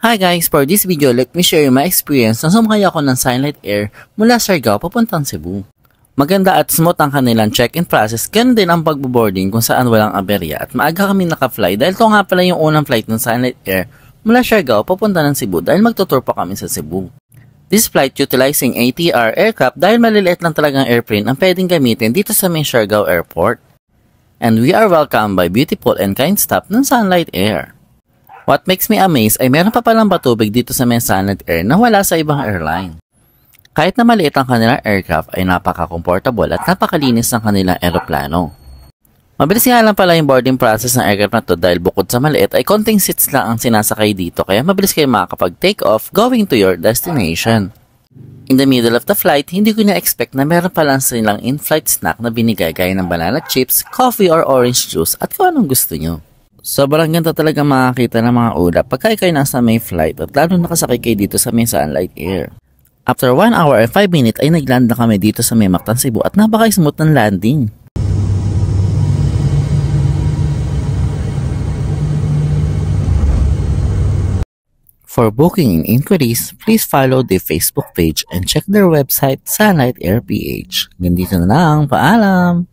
Hi guys! For this video, let me share my experience nang sumakay ako ng Sunlight Air mula Siargao papuntang Cebu. Maganda at smooth ang kanilang check-in process, ganun din ang pagbo-boarding kung saan walang aberya at maaga kami naka-fly dahil ito nga pala yung unang flight ng Sunlight Air mula Siargao papunta ng Cebu dahil magtutour pa kami sa Cebu. This flight utilizing ATR aircraft dahil maliliit lang talagang airplane ang pwedeng gamitin dito sa main Siargao Airport. And we are welcomed by beautiful and kind staff ng Sunlight Air. What makes me amazed ay meron pa palang patubig dito sa may Sunlight Air na wala sa ibang airline. Kahit na maliit ang kanilang aircraft ay napaka-comfortable at napakalinis ng kanilang aeroplano. Mabilis nga lang pala yung boarding process ng aircraft na to dahil bukod sa maliit ay konting seats lang ang sinasakay dito kaya mabilis kayo makakapag-take off going to your destination. In the middle of the flight, hindi ko na-expect na meron palang silang in-flight snack na binigay gaya ng banana chips, coffee or orange juice at kung anong gusto nyo. Sobrang ganda talaga makakita ng mga ulap pagka kayo nasa may flight at lalo nakasakay kayo dito sa may Sunlight Air. After 1 hour and 5 minutes ay nagland na kami dito sa may Mactan, Cebu at napaka-smooth ng landing. For booking and inquiries, please follow the Facebook page and check their website Sunlight Air PH. Ganito na lang, paalam!